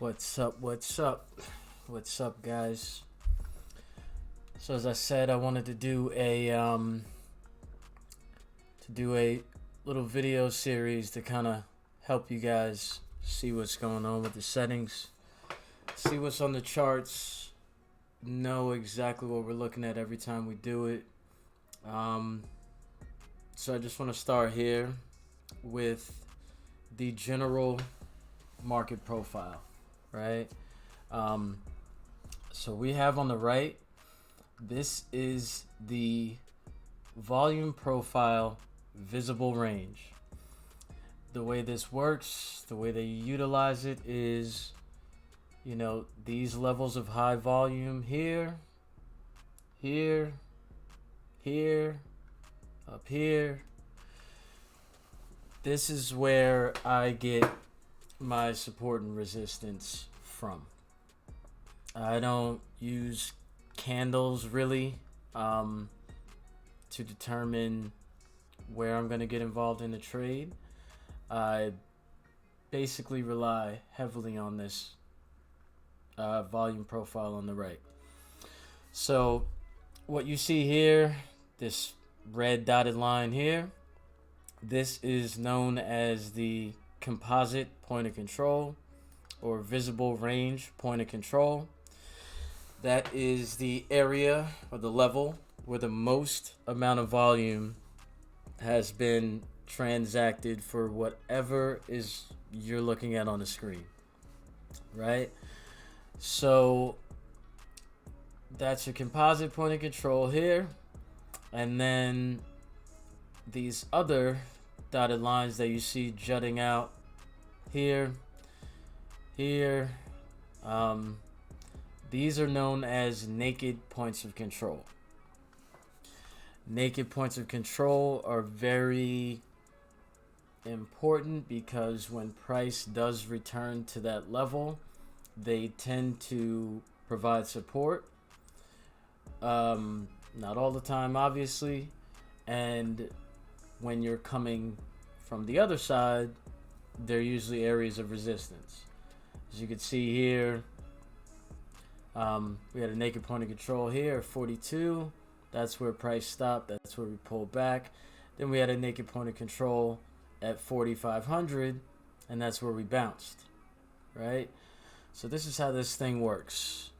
What's up? What's up? What's up, guys? So as I said, I wanted to do a little video series to kind of help you guys see what's going on with the settings, see what's on the charts, know exactly what we're looking at every time we do it. So I just want to start here with the general market profile, right? So we have on the right, this is the volume profile visible range. The way this works, the way they utilize it is, you know, these levels of high volume here, here, here, up here. This is where I get my support and resistance from. I don't use candles really to determine where I'm going to get involved in the trade. I basically rely heavily on this volume profile on the right. So what you see here, this red dotted line here, this is known as the composite point of control or visible range point of control. That is the area or the level where the most amount of volume has been transacted for whatever is you're looking at on the screen, right? So that's your composite point of control here, and then these other dotted lines that you see jutting out here, these are known as naked points of control. Naked points of control are very important because when price does return to that level, they tend to provide support. Not all the time, obviously, and when you're coming from the other side, they're usually areas of resistance. As you can see here, we had a naked point of control here at 42. That's where price stopped. That's where we pulled back. Then we had a naked point of control at 4,500, and that's where we bounced, right? So this is how this thing works.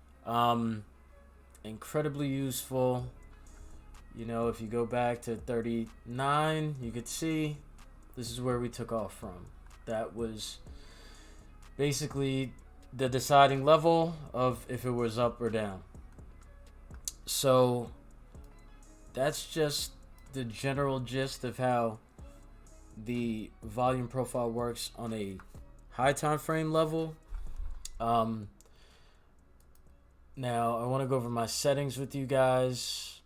Incredibly useful. You know, if you go back to 39, you could see this is where we took off from. That was basically the deciding level of if it was up or down. So that's just the general gist of how the volume profile works on a high time frame level. Now I want to go over my settings with you guys.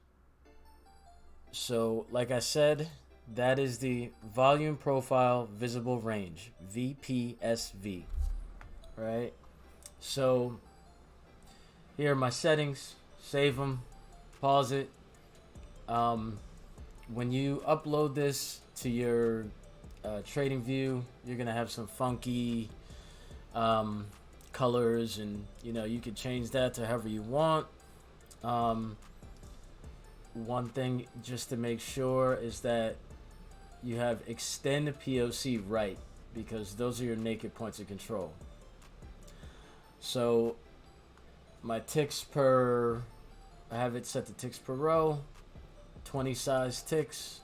So like I said, that is the volume profile visible range, VPSV, right? So here are my settings. Save them, pause it. When you upload this to your TradingView, you're gonna have some funky colors, and you know, you could change that to however you want. One thing just to make sure is that you have extend POC right, because those are your naked points of control. So my ticks per, I have it set to ticks per row, 20 size ticks.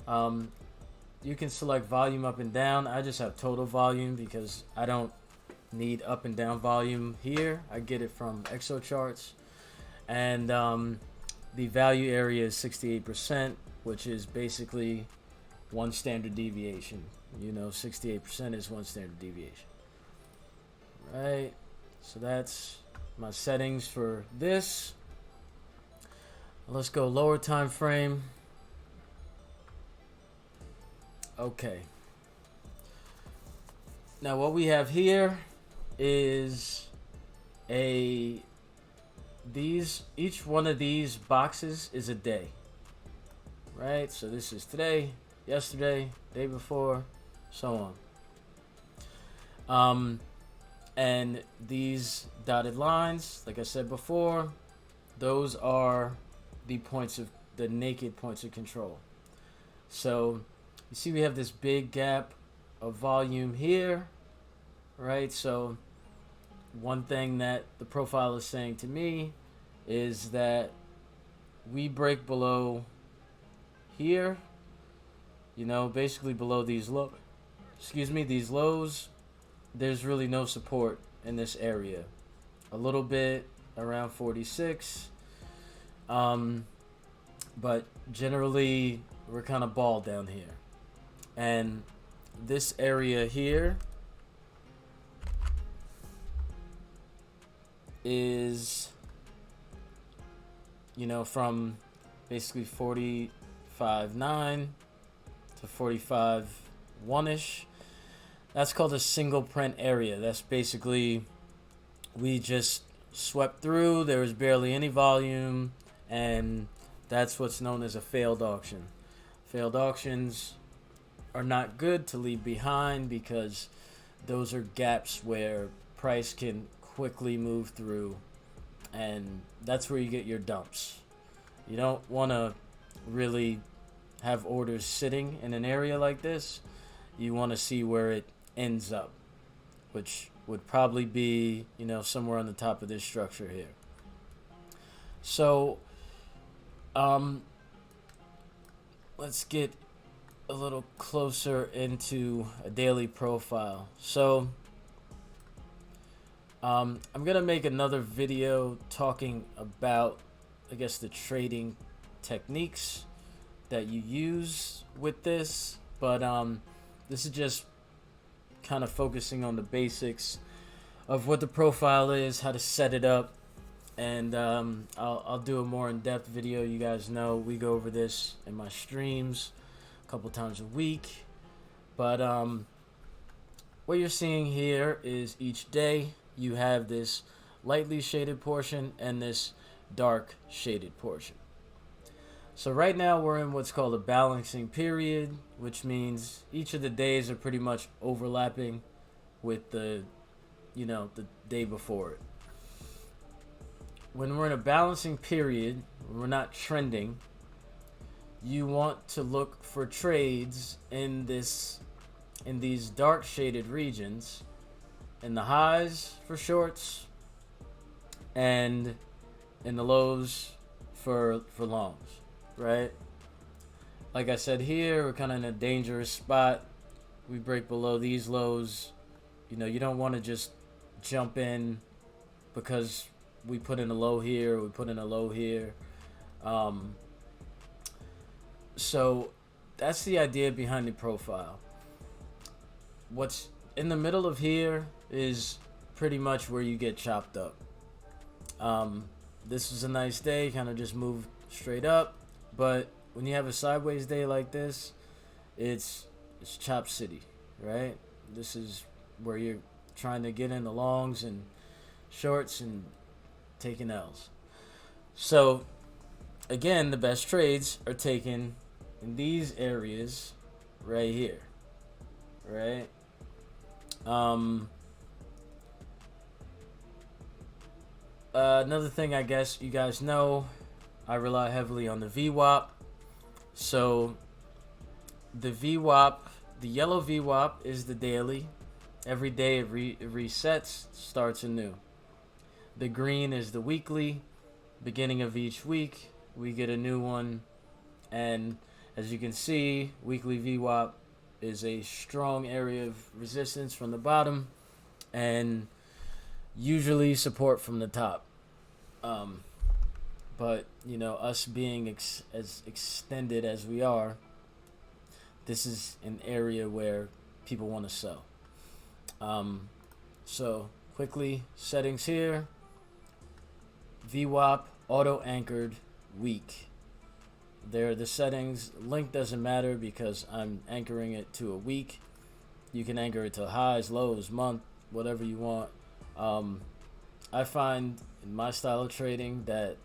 You can select volume up and down. I just have total volume because I don't need up and down volume here. I get it from Exo charts. And the value area is 68%, which is basically one standard deviation. You know, 68% is one standard deviation. Right? So that's my settings for this. Let's go lower time frame. Okay. Now what we have here is each one of these boxes is a day. Right? So this is today, yesterday, day before, so on. And these dotted lines, like I said before, those are the naked points of control. So you see we have this big gap of volume here, right? So one thing that the profile is saying to me is that we break below here, basically below these these lows, there's really no support in this area. A little bit around 46, but generally we're kind of balled down here. And this area here is, from basically 45.9 to 45.1ish. That's called a single print area. That's basically, we just swept through, there was barely any volume, and that's what's known as a failed auction. Failed auctions are not good to leave behind because those are gaps where price can quickly move through, and that's where you get your dumps. You don't want to really have orders sitting in an area like this. You want to see where it ends up, which would probably be, somewhere on the top of this structure here. So, let's get a little closer into a daily profile. So, I'm going to make another video talking about, I guess, the trading techniques that you use with this. But this is just kind of focusing on the basics of what the profile is, how to set it up. And I'll do a more in-depth video. You guys know we go over this in my streams a couple times a week. But what you're seeing here is each day you have this lightly shaded portion and this dark shaded portion. So right now we're in what's called a balancing period, which means each of the days are pretty much overlapping with the day before it. When we're in a balancing period, when we're not trending, you want to look for trades in these dark shaded regions, in the highs for shorts and in the lows for longs, right? Like I said, here we're kind of in a dangerous spot. We break below these lows. You don't want to just jump in because we put in a low here, we put in a low here. So that's the idea behind the profile. What's in the middle of here is pretty much where you get chopped up. This was a nice day, kind of just moved straight up. But when you have a sideways day like this, it's chop city, right? This is where you're trying to get in the longs and shorts and taking L's. So again, the best trades are taken in these areas right here, right? Another thing I guess you guys know, I rely heavily on the VWAP. So the VWAP, the yellow VWAP is the daily. Every day it resets, starts anew. The green is the weekly. Beginning of each week, we get a new one. And as you can see, weekly VWAP is a strong area of resistance from the bottom and usually support from the top. But, us being as extended as we are, this is an area where people want to sell. So quickly, settings here. VWAP, auto-anchored, week. There are the settings. Link doesn't matter because I'm anchoring it to a week. You can anchor it to highs, lows, month, whatever you want. I find in my style of trading that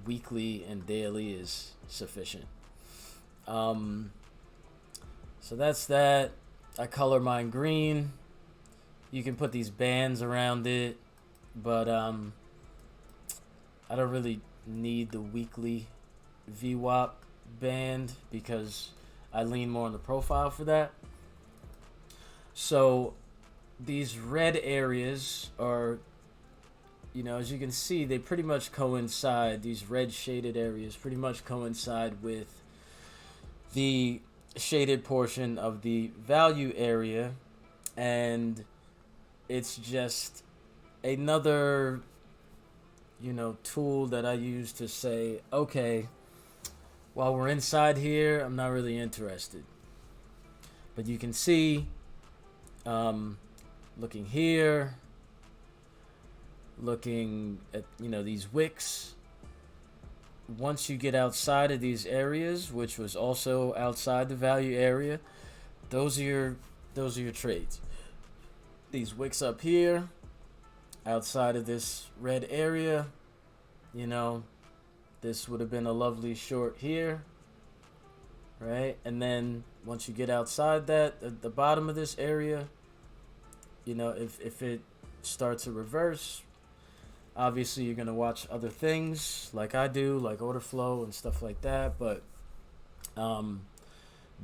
weekly and daily is sufficient. So that's that. I color mine green You can put these bands around it, but I don't really need the weekly VWAP band because I lean more on the profile for that. So these red areas are, as you can see, they pretty much coincide. These red shaded areas pretty much coincide with the shaded portion of the value area, and it's just another tool that I use to say, okay, while we're inside here, I'm not really interested. But you can see, looking here, looking at these wicks, once you get outside of these areas, which was also outside the value area, those are your trades. These wicks up here, outside of this red area, this would have been a lovely short here, right? And then once you get outside that, at the bottom of this area, if it starts to reverse, obviously you're going to watch other things like I do, like order flow and stuff like that, but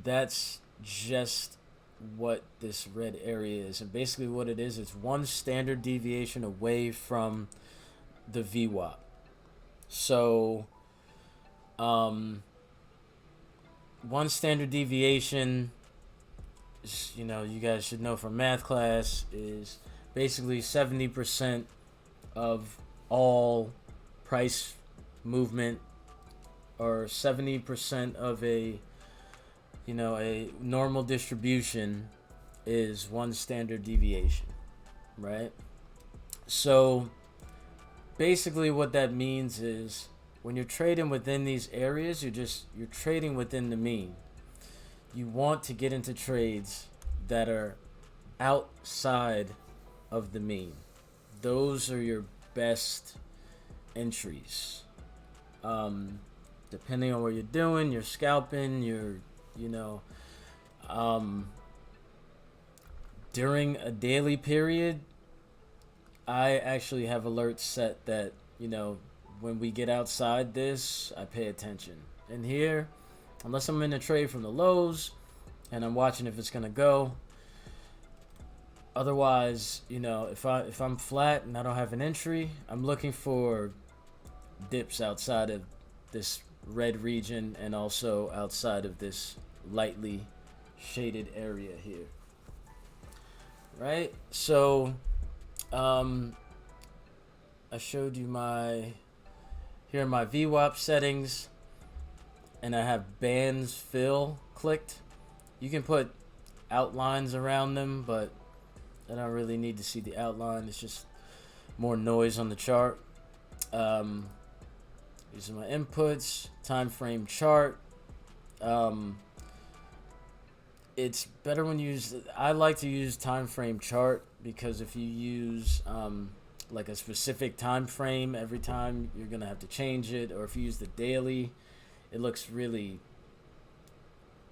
that's just what this red area is. And basically what it is, it's one standard deviation away from the VWAP. So one standard deviation is, you guys should know from math class, is basically 70% of all price movement, or 70% of a normal distribution is one standard deviation, right? So basically what that means is when you're trading within these areas, you're trading within the mean. You want to get into trades that are outside of the mean. Those are your best entries. Depending on what you're doing, you're scalping, during a daily period, I actually have alerts set that, when we get outside this, I pay attention. And here, unless I'm in a trade from the lows and I'm watching if it's going to go, otherwise, if I'm flat and I don't have an entry, I'm looking for dips outside of this red region and also outside of this lightly shaded area here. Right? So I showed you here are my VWAP settings, and I have bands fill clicked. You can put outlines around them, but I don't really need to see the outline. It's just more noise on the chart. These are my inputs, time frame chart. It's better when you use, I like to use time frame chart, because if you use like a specific time frame every time, you're gonna have to change it. Or if you use the daily, it looks really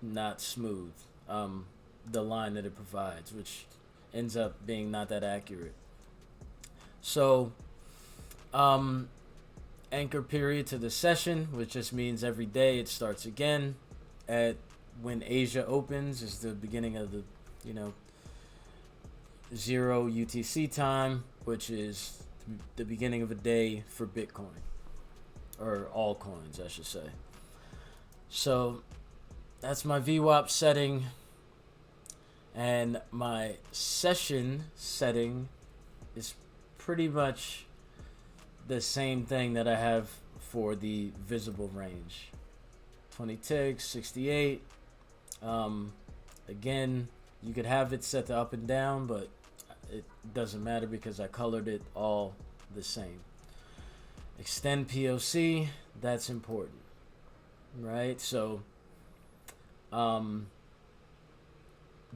not smooth, the line that it provides, which ends up being not that accurate. So anchor period to the session, which just means every day it starts again at when Asia opens, is the beginning of the 0 UTC time, which is the beginning of a day for Bitcoin, or all coins I should say. So that's my VWAP setting, and my session setting is pretty much the same thing that I have for the visible range. 20 ticks, 68. Again, you could have it set to up and down, but it doesn't matter because I colored it all the same. Extend POC, that's important, right? So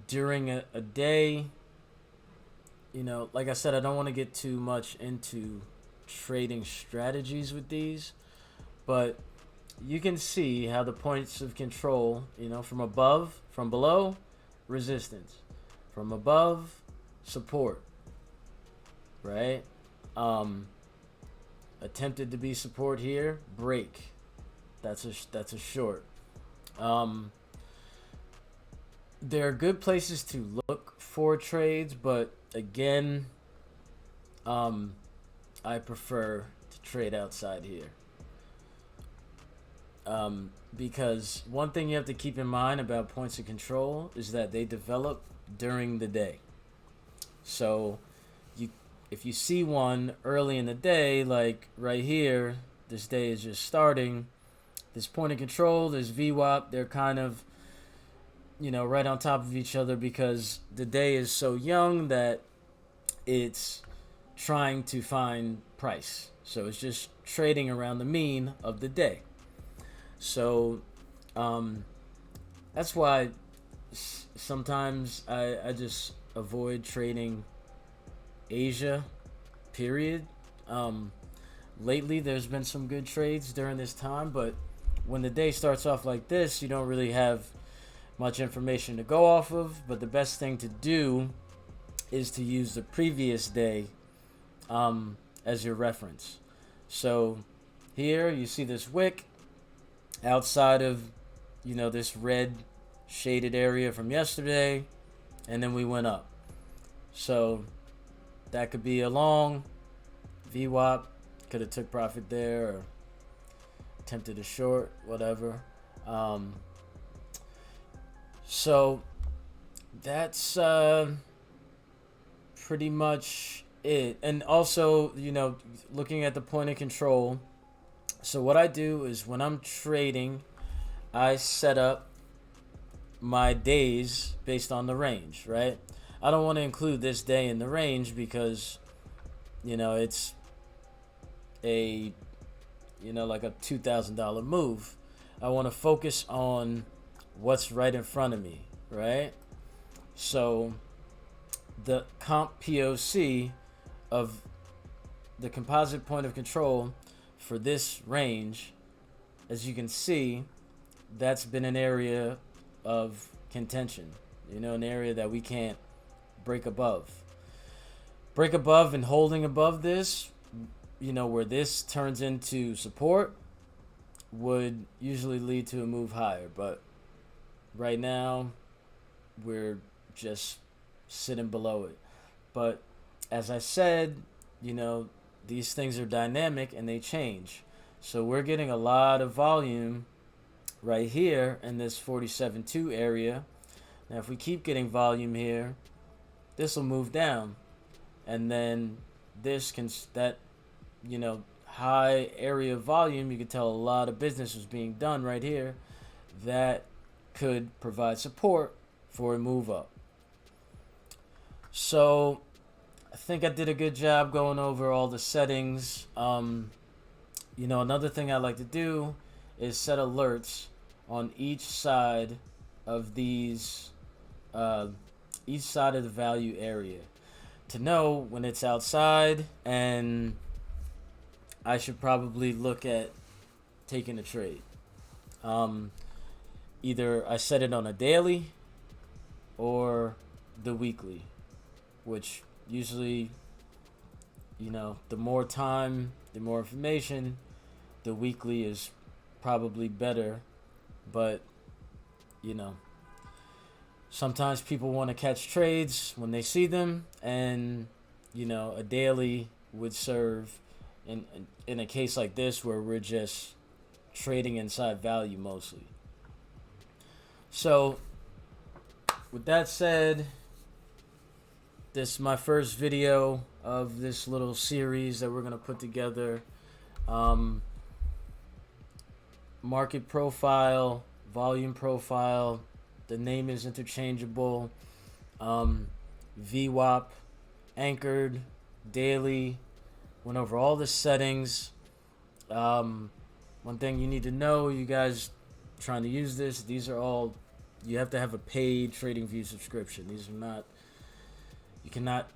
during a day, like I said, I don't want to get too much into trading strategies with these, but you can see how the points of control, from below, resistance, from above, support, right? Attempted to be support here, break. That's a short. There are good places to look for trades, but again, I prefer to trade outside here. Because one thing you have to keep in mind about points of control is that they develop during the day. So if you see one early in the day, like right here, this day is just starting, this point of control, this VWAP, they're kind of, right on top of each other because the day is so young that it's trying to find price. So it's just trading around the mean of the day. So that's why sometimes I just avoid trading Asia, period. Lately, there's been some good trades during this time, but when the day starts off like this, you don't really have much information to go off of. But the best thing to do is to use the previous day as your reference. So here you see this wick outside of this red shaded area from yesterday, and then we went up. So that could be a long VWAP, could have took profit there or attempted a short, whatever. So that's pretty much it. And also, looking at the point of control. So what I do is when I'm trading, I set up my days based on the range, right? I don't want to include this day in the range because, it's a, like a $2,000 move. I want to focus on what's right in front of me, right? So the comp POC of the composite point of control for this range, as you can see, that's been an area of contention, an area that we can't break above. Break above and holding above this, where this turns into support, would usually lead to a move higher. But right now, we're just sitting below it. But as I said, these things are dynamic and they change. So we're getting a lot of volume right here in this 47.2 area. Now if we keep getting volume here, this will move down, and then this can high area of volume, you can tell a lot of business was being done right here that could provide support for a move up. So I think I did a good job going over all the settings. Another thing I like to do is set alerts on each side of these, each side of the value area, to know when it's outside and I should probably look at taking a trade. Either I set it on a daily or the weekly, which usually, the more time, the more information, the weekly is probably better. But, sometimes people want to catch trades when they see them, and, a daily would serve in a case like this where we're just trading inside value mostly. So, with that said, this is my first video of this little series that we're going to put together. Market profile, volume profile, the name is interchangeable. VWAP, anchored, daily, went over all the settings. One thing you need to know, you guys trying to use this, these are all, you have to have a paid TradingView subscription. These are not, you cannot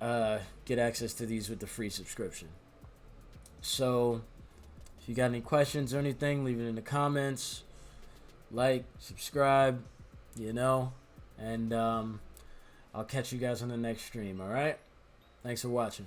get access to these with the free subscription. So if you got any questions or anything, leave it in the comments. Like, subscribe, and I'll catch you guys on the next stream, all right? Thanks for watching.